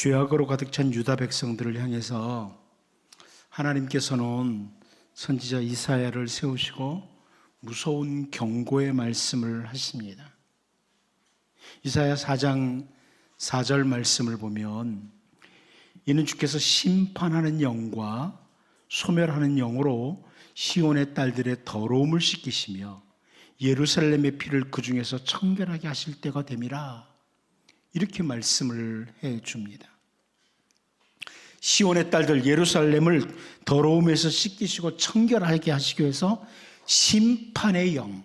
죄악으로 가득 찬 유다 백성들을 향해서 하나님께서는 선지자 이사야를 세우시고 무서운 경고의 말씀을 하십니다. 이사야 4장 4절 말씀을 보면 이는 주께서 심판하는 영과 소멸하는 영으로 시온의 딸들의 더러움을 씻기시며 예루살렘의 피를 그 중에서 청결하게 하실 때가 됨이라, 이렇게 말씀을 해 줍니다. 시온의 딸들 예루살렘을 더러움에서 씻기시고 청결하게 하시기 위해서 심판의 영,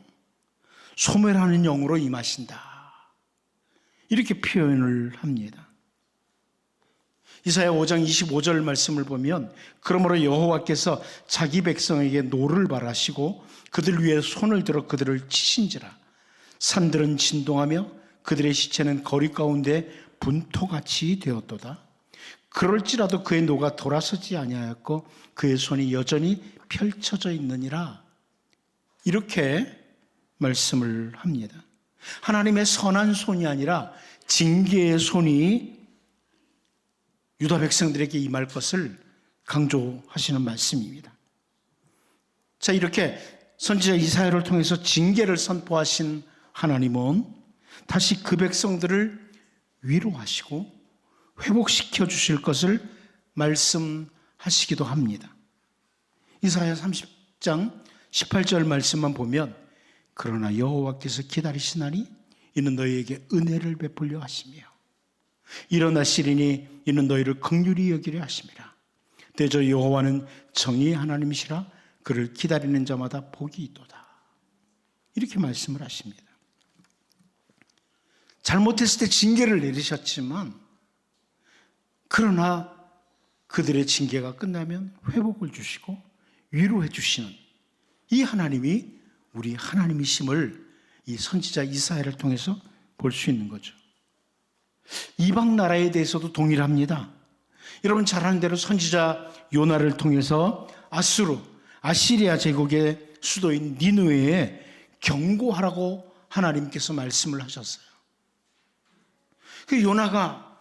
소멸하는 영으로 임하신다, 이렇게 표현을 합니다. 이사야 5장 25절 말씀을 보면 그러므로 여호와께서 자기 백성에게 노를 발하시고 그들 위에 손을 들어 그들을 치신지라. 산들은 진동하며 그들의 시체는 거리 가운데 분토같이 되었도다. 그럴지라도 그의 노가 돌아서지 아니하였고 그의 손이 여전히 펼쳐져 있느니라, 이렇게 말씀을 합니다. 하나님의 선한 손이 아니라 징계의 손이 유다 백성들에게 임할 것을 강조하시는 말씀입니다. 자, 이렇게 선지자 이사야를 통해서 징계를 선포하신 하나님은 다시 그 백성들을 위로하시고 회복시켜 주실 것을 말씀하시기도 합니다. 이사야 30장 18절 말씀만 보면 그러나 여호와께서 기다리시나니 이는 너희에게 은혜를 베풀려 하시며 일어나시리니 이는 너희를 긍휼히 여기려 하심이라. 대저 여호와는 정의의 하나님이시라 그를 기다리는 자마다 복이 있도다, 이렇게 말씀을 하십니다. 잘못했을 때 징계를 내리셨지만 그러나 그들의 징계가 끝나면 회복을 주시고 위로해 주시는 이 하나님이 우리 하나님이심을 이 선지자 이사야를 통해서 볼 수 있는 거죠. 이방 나라에 대해서도 동일합니다. 여러분 잘 아는 대로 선지자 요나를 통해서 아시리아 제국의 수도인 니느웨에 경고하라고 하나님께서 말씀을 하셨어요. 그 요나가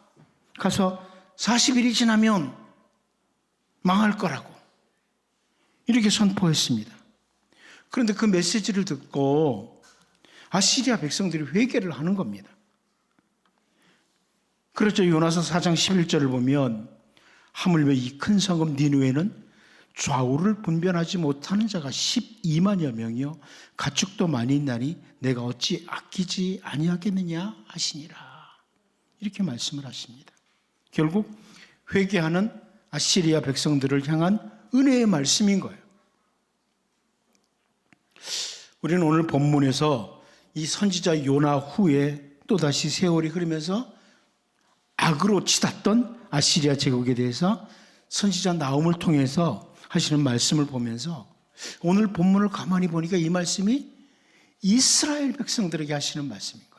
가서 40일이 지나면 망할 거라고 이렇게 선포했습니다. 그런데 그 메시지를 듣고 아시리아 백성들이 회개를 하는 겁니다. 그렇죠. 요나서 4장 11절을 보면 하물며 이 큰 성읍 니느웨는 좌우를 분별하지 못하는 자가 12만여 명이요 가축도 많이 있나니 내가 어찌 아끼지 아니하겠느냐 하시니라, 이렇게 말씀을 하십니다. 결국 회개하는 아시리아 백성들을 향한 은혜의 말씀인 거예요. 우리는 오늘 본문에서 이 선지자 요나 후에 또다시 세월이 흐르면서 악으로 치닫던 아시리아 제국에 대해서 선지자 나훔을 통해서 하시는 말씀을 보면서 오늘 본문을 가만히 보니까 이 말씀이 이스라엘 백성들에게 하시는 말씀인 거예요.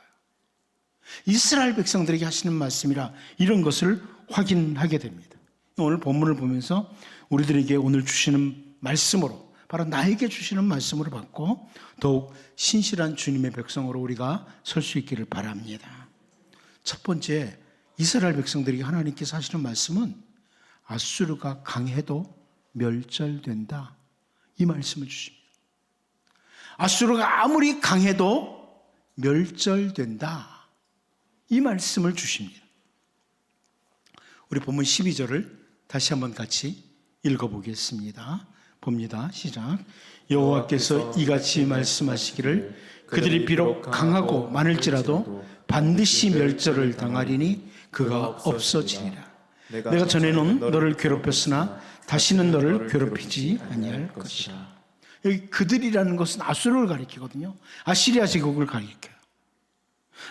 이스라엘 백성들에게 하시는 말씀이라 이런 것을 확인하게 됩니다. 오늘 본문을 보면서 우리들에게 오늘 주시는 말씀으로, 바로 나에게 주시는 말씀으로 받고 더욱 신실한 주님의 백성으로 우리가 설 수 있기를 바랍니다. 첫 번째, 이스라엘 백성들에게 하나님께서 하시는 말씀은 아수르가 강해도 멸절된다, 이 말씀을 주십니다. 아수르가 아무리 강해도 멸절된다, 이 말씀을 주십니다. 우리 본문 12절을 다시 한번 같이 읽어보겠습니다. 봅니다. 시작. 여호와께서 이같이 말씀하시기를 그들이 비록 강하고 많을지라도 반드시 멸절을 당하리니 그가 없어지리라. 내가 전에는 너를 괴롭혔으나 다시는 너를 괴롭히지 아니할 것이라. 여기 그들이라는 것은 아수르를 가리키거든요. 아시리아 제국을 가리켜요.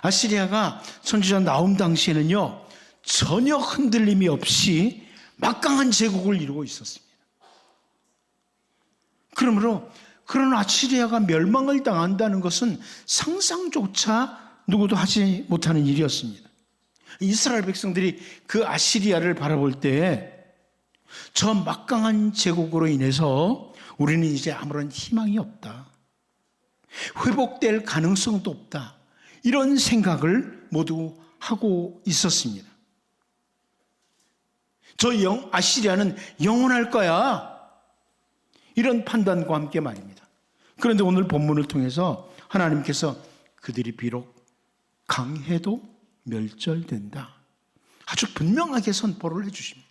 아시리아가 선지자 나훔 당시에는요 전혀 흔들림이 없이 막강한 제국을 이루고 있었습니다. 그러므로 그런 아시리아가 멸망을 당한다는 것은 상상조차 누구도 하지 못하는 일이었습니다. 이스라엘 백성들이 그 아시리아를 바라볼 때 저 막강한 제국으로 인해서 우리는 이제 아무런 희망이 없다, 회복될 가능성도 없다, 이런 생각을 모두 하고 있었습니다. 아시리아는 영원할 거야. 이런 판단과 함께 말입니다. 그런데 오늘 본문을 통해서 하나님께서 그들이 비록 강해도 멸절된다. 아주 분명하게 선포를 해주십니다.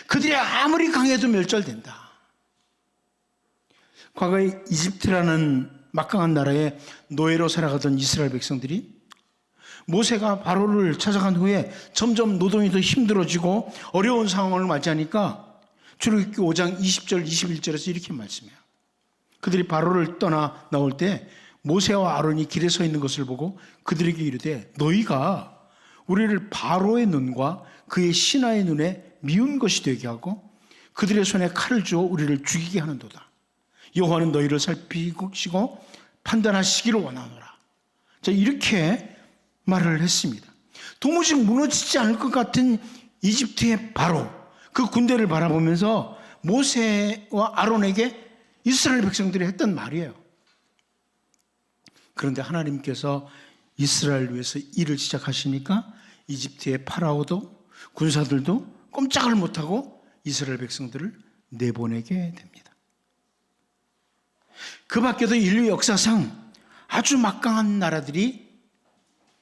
그들이 아무리 강해도 멸절된다. 과거에 이집트라는 막강한 나라에 노예로 살아가던 이스라엘 백성들이 모세가 바로를 찾아간 후에 점점 노동이 더 힘들어지고 어려운 상황을 맞이하니까 출애굽기 5장 20절 21절에서 이렇게 말씀해요. 그들이 바로를 떠나 나올 때 모세와 아론이 길에 서 있는 것을 보고 그들에게 이르되 너희가 우리를 바로의 눈과 그의 신하의 눈에 미운 것이 되게 하고 그들의 손에 칼을 주어 우리를 죽이게 하는도다. 여호와는 너희를 살피시고 판단하시기를 원하노라. 자, 이렇게 말을 했습니다. 도무지 무너지지 않을 것 같은 이집트의 바로 그 군대를 바라보면서 모세와 아론에게 이스라엘 백성들이 했던 말이에요. 그런데 하나님께서 이스라엘을 위해서 일을 시작하시니까 이집트의 파라오도 군사들도 꼼짝을 못하고 이스라엘 백성들을 내보내게 됩니다. 그 밖에도 인류 역사상 아주 막강한 나라들이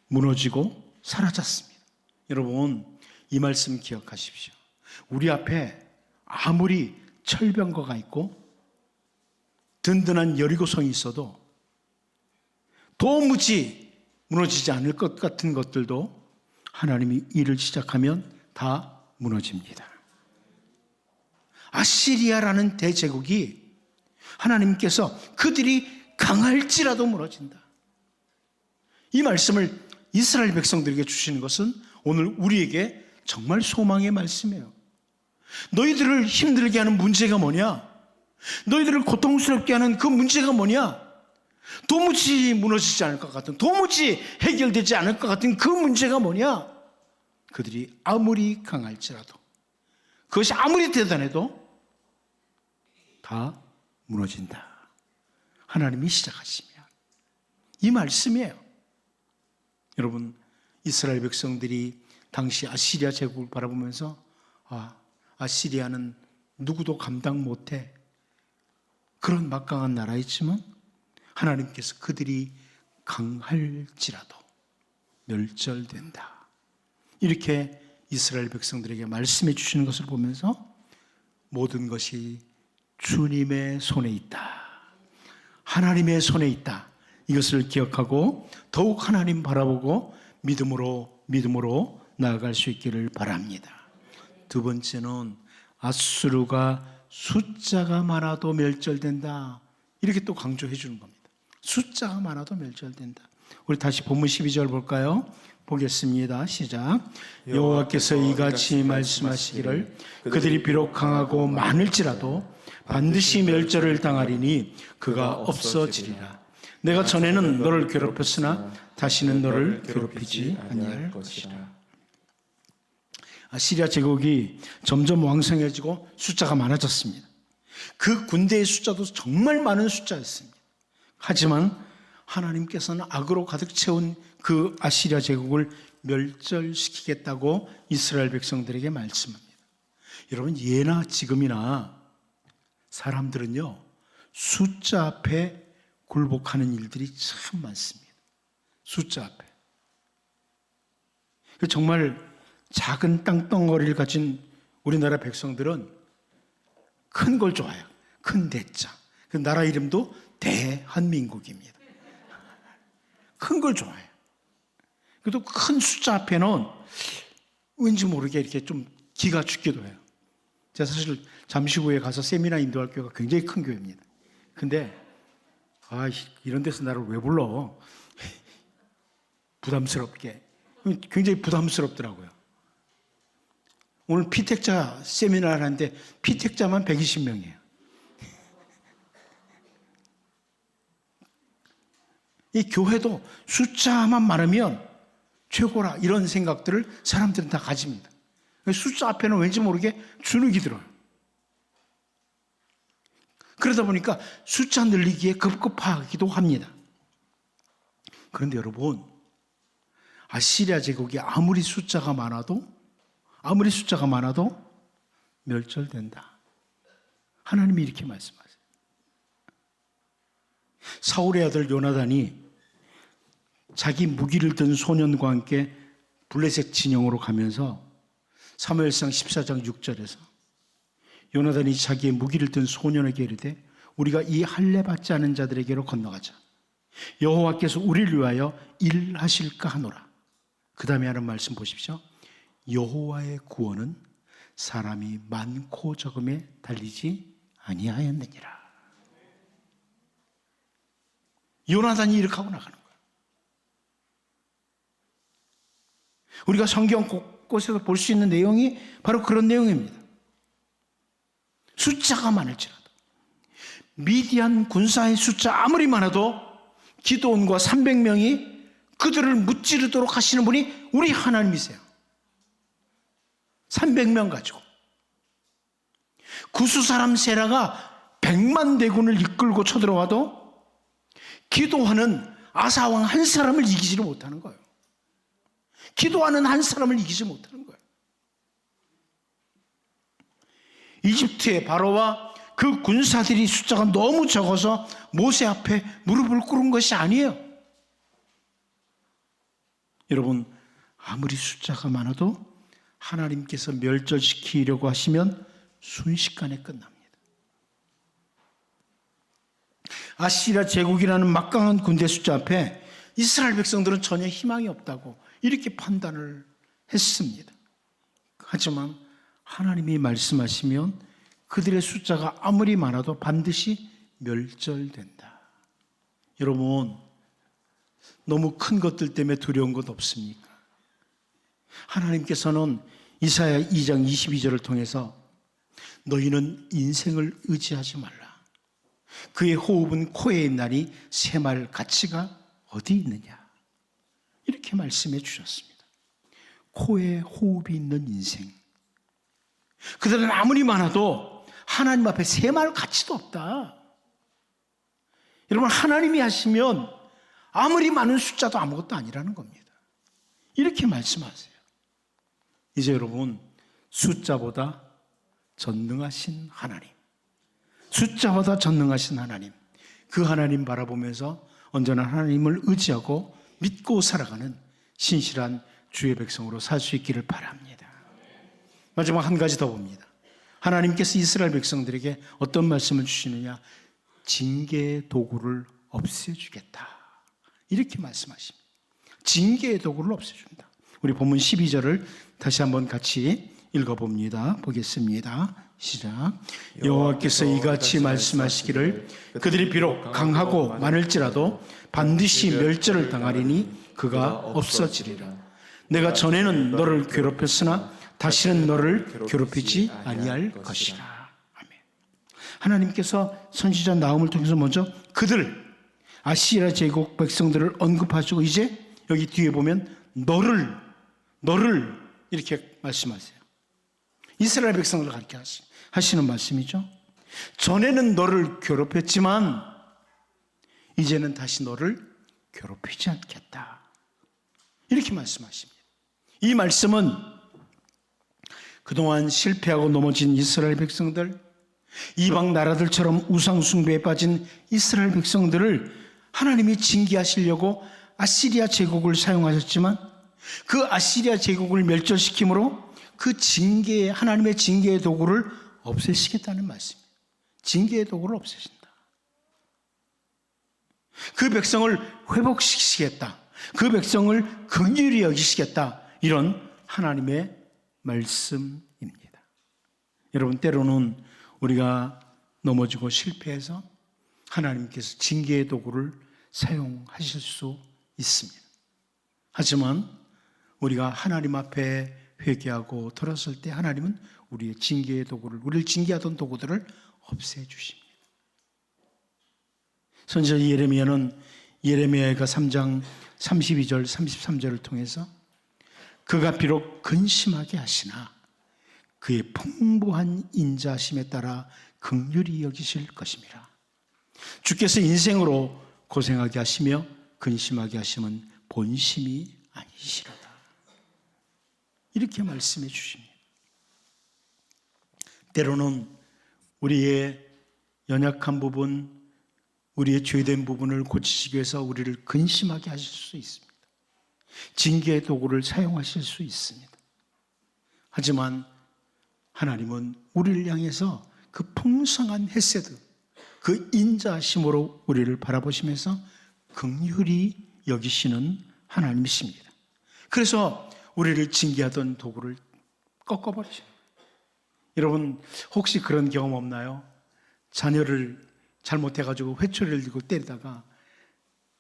무너지고 사라졌습니다. 여러분, 이 말씀 기억하십시오. 우리 앞에 아무리 철병거가 있고 든든한 여리고성이 있어도 도무지 무너지지 않을 것 같은 것들도 하나님이 일을 시작하면 다 무너집니다. 아시리아라는 대제국이 하나님께서 그들이 강할지라도 무너진다. 이 말씀을 이스라엘 백성들에게 주시는 것은 오늘 우리에게 정말 소망의 말씀이에요. 너희들을 힘들게 하는 문제가 뭐냐? 너희들을 고통스럽게 하는 그 문제가 뭐냐? 도무지 무너지지 않을 것 같은, 도무지 해결되지 않을 것 같은 그 문제가 뭐냐? 그들이 아무리 강할지라도, 그것이 아무리 대단해도 다 무너진다. 하나님이 시작하시면 이 말씀이에요. 여러분, 이스라엘 백성들이 당시 아시리아 제국을 바라보면서 아시리아는 누구도 감당 못해. 그런 막강한 나라였지만 하나님께서 그들이 강할지라도 멸절된다. 이렇게 이스라엘 백성들에게 말씀해 주시는 것을 보면서 모든 것이 주님의 손에 있다. 하나님의 손에 있다. 이것을 기억하고 더욱 하나님 바라보고 믿음으로 나아갈 수 있기를 바랍니다. 두 번째는 아수르가 숫자가 많아도 멸절된다. 이렇게 또 강조해 주는 겁니다. 숫자가 많아도 멸절된다. 우리 다시 본문 12절 볼까요? 보겠습니다. 시작. 여호와께서 이같이 말씀하시기를 그들이 비록 강하고 많을지라도 반드시 멸절을 당하리니 그가 없어지리라. 내가 전에는 너를 괴롭혔으나 다시는 너를 괴롭히지 아니할 것이라. 아시리아 제국이 점점 왕성해지고 숫자가 많아졌습니다. 그 군대의 숫자도 정말 많은 숫자였습니다. 하지만 하나님께서는 악으로 가득 채운 그 아시리아 제국을 멸절시키겠다고 이스라엘 백성들에게 말씀합니다. 여러분, 예나 지금이나 사람들은요, 숫자 앞에 굴복하는 일들이 참 많습니다. 숫자 앞에. 정말 작은 땅덩어리를 가진 우리나라 백성들은 큰 걸 좋아해요. 큰 대자. 그 나라 이름도 대한민국입니다. 큰 걸 좋아해요. 그래도 큰 숫자 앞에는 왠지 모르게 이렇게 좀 기가 죽기도 해요. 제가 사실 잠시 후에 가서 세미나 인도할 교회가 굉장히 큰 교회입니다. 근데 이런 데서 나를 왜 불러? 부담스럽게. 굉장히 부담스럽더라고요. 오늘 피택자 세미나를 하는데 피택자만 120명이에요. 이 교회도 숫자만 많으면 최고라, 이런 생각들을 사람들은 다 가집니다. 숫자 앞에는 왠지 모르게 주눅이 들어요. 그러다 보니까 숫자 늘리기에 급급하기도 합니다. 그런데 여러분, 아시리아 제국이 아무리 숫자가 많아도 아무리 숫자가 많아도 멸절된다. 하나님이 이렇게 말씀하세요. 사울의 아들 요나단이 자기 무기를 든 소년과 함께 블레셋 진영으로 가면서 사무엘상 14장 6절에서 요나단이 자기의 무기를 든 소년에게 이르되 우리가 이 할례 받지 않은 자들에게로 건너가자. 여호와께서 우리를 위하여 일하실까 하노라. 그 다음에 하는 말씀 보십시오. 여호와의 구원은 사람이 많고 적음에 달리지 아니하였느니라. 요나단이 이렇게 하고 나가는 거예요. 우리가 성경 곳곳에서 볼 수 있는 내용이 바로 그런 내용입니다. 숫자가 많을지라도 미디안 군사의 숫자 아무리 많아도 기드온과 300명이 그들을 무찌르도록 하시는 분이 우리 하나님이세요. 300명 가지고 구스 사람 세라가 100만 대군을 이끌고 쳐들어와도 기도하는 아사왕 한 사람을 이기지를 못하는 거예요. 기도하는 한 사람을 이기지 못하는 거예요. 이집트의 바로와 그 군사들이 숫자가 너무 적어서 모세 앞에 무릎을 꿇은 것이 아니에요. 여러분, 아무리 숫자가 많아도 하나님께서 멸절시키려고 하시면 순식간에 끝납니다. 아시리아 제국이라는 막강한 군대 숫자 앞에 이스라엘 백성들은 전혀 희망이 없다고 이렇게 판단을 했습니다. 하지만 하나님이 말씀하시면 그들의 숫자가 아무리 많아도 반드시 멸절된다. 여러분, 너무 큰 것들 때문에 두려운 것 없습니까? 하나님께서는 이사야 2장 22절을 통해서 너희는 인생을 의지하지 말라. 그의 호흡은 코에 있나니 새말 가치가 어디 있느냐. 이렇게 말씀해 주셨습니다. 코에 호흡이 있는 인생. 그들은 아무리 많아도 하나님 앞에 새말 가치도 없다. 여러분, 하나님이 하시면 아무리 많은 숫자도 아무것도 아니라는 겁니다. 이렇게 말씀하세요. 이제 여러분, 숫자보다 전능하신 하나님, 숫자보다 전능하신 하나님, 그 하나님 바라보면서 언제나 하나님을 의지하고 믿고 살아가는 신실한 주의 백성으로 살 수 있기를 바랍니다. 마지막 한 가지 더 봅니다. 하나님께서 이스라엘 백성들에게 어떤 말씀을 주시느냐? 징계의 도구를 없애주겠다. 이렇게 말씀하십니다. 징계의 도구를 없애준다. 우리 본문 12절을 다시 한번 같이 읽어봅니다. 보겠습니다. 시작. 여호와께서 이같이 말씀하시기를 그들이 비록 강하고 많을지라도 반드시 멸절을 당하리니 그가 없어지리라. 내가 전에는 너를 괴롭혔으나 다시는 너를 괴롭히지 아니할 것이라. 아멘. 하나님께서 선지자 나홈을 통해서 먼저 그들, 아시리아 제국 백성들을 언급하시고 이제 여기 뒤에 보면 너를 이렇게 말씀하세요. 이스라엘 백성들을 가르쳐 하시는 말씀이죠. 전에는 너를 괴롭혔지만 이제는 다시 너를 괴롭히지 않겠다. 이렇게 말씀하십니다. 이 말씀은 그동안 실패하고 넘어진 이스라엘 백성들, 이방 나라들처럼 우상 숭배에 빠진 이스라엘 백성들을 하나님이 징계하시려고 아시리아 제국을 사용하셨지만 그 아시리아 제국을 멸절시킴으로 그 징계의, 하나님의 징계의 도구를 없애시겠다는 말씀이에요. 징계의 도구를 없애신다. 그 백성을 회복시키시겠다. 그 백성을 긍휼히 여기시겠다. 이런 하나님의 말씀입니다. 여러분, 때로는 우리가 넘어지고 실패해서 하나님께서 징계의 도구를 사용하실 수 있습니다. 하지만 우리가 하나님 앞에 회개하고 돌아설 때 하나님은 우리의 징계의 도구를, 우리를 징계하던 도구들을 없애주십니다. 선지자 예레미야는 예레미야가 3장 32절 33절을 통해서 그가 비록 근심하게 하시나 그의 풍부한 인자심에 따라 긍휼히 여기실 것임이라. 주께서 인생으로 고생하게 하시며 근심하게 하심은 본심이 아니시로다. 이렇게 말씀해 주십니다. 때로는 우리의 연약한 부분, 우리의 죄된 부분을 고치시기 위해서 우리를 근심하게 하실 수 있습니다. 징계의 도구를 사용하실 수 있습니다. 하지만 하나님은 우리를 향해서 그 풍성한 헤세드, 그 인자심으로 우리를 바라보시면서 긍휼히 여기시는 하나님이십니다. 그래서 우리를 징계하던 도구를 꺾어버리십니다. 여러분 혹시 그런 경험 없나요? 자녀를 잘못해가지고 회초리를 들고 때리다가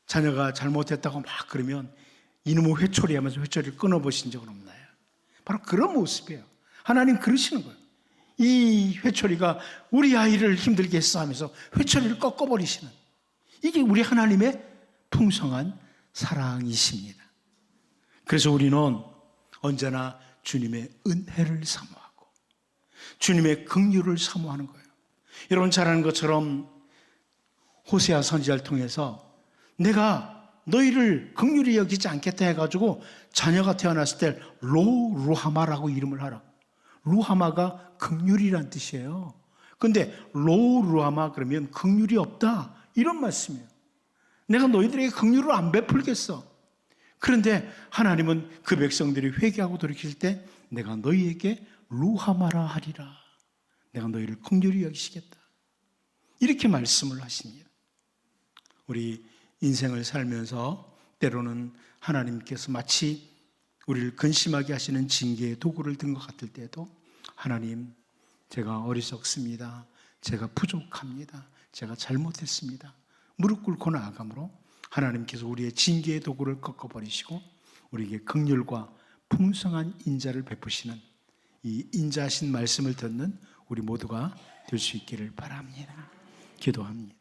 자녀가 잘못했다고 막 그러면 이놈의 회초리 하면서 회초리를 끊어보신 적은 없나요? 바로 그런 모습이에요. 하나님 그러시는 거예요. 이 회초리가 우리 아이를 힘들게 했어 하면서 회초리를 꺾어버리시는, 이게 우리 하나님의 풍성한 사랑이십니다. 그래서 우리는 언제나 주님의 은혜를 사모하고 주님의 긍휼을 사모하는 거예요. 여러분 잘 아는 것처럼 호세아 선지자를 통해서 내가 너희를 긍휼히 여기지 않겠다 해가지고 자녀가 태어났을 때 루하마라고 이름을 하라. 루하마가 긍휼이란 뜻이에요. 근데 루하마 그러면 긍휼이 없다 이런 말씀이에요. 내가 너희들에게 긍휼을 안 베풀겠어. 그런데 하나님은 그 백성들이 회개하고 돌이킬 때 내가 너희에게 루하마라 하리라. 내가 너희를 긍휼히 여기시겠다. 이렇게 말씀을 하십니다. 우리 인생을 살면서 때로는 하나님께서 마치 우리를 근심하게 하시는 징계의 도구를 든 것 같을 때도 하나님, 제가 어리석습니다. 제가 부족합니다. 제가 잘못했습니다. 무릎 꿇고 나아감으로 하나님께서 우리의 징계의 도구를 꺾어버리시고 우리에게 긍휼과 풍성한 인자를 베푸시는 이 인자하신 말씀을 듣는 우리 모두가 될 수 있기를 바랍니다. 기도합니다.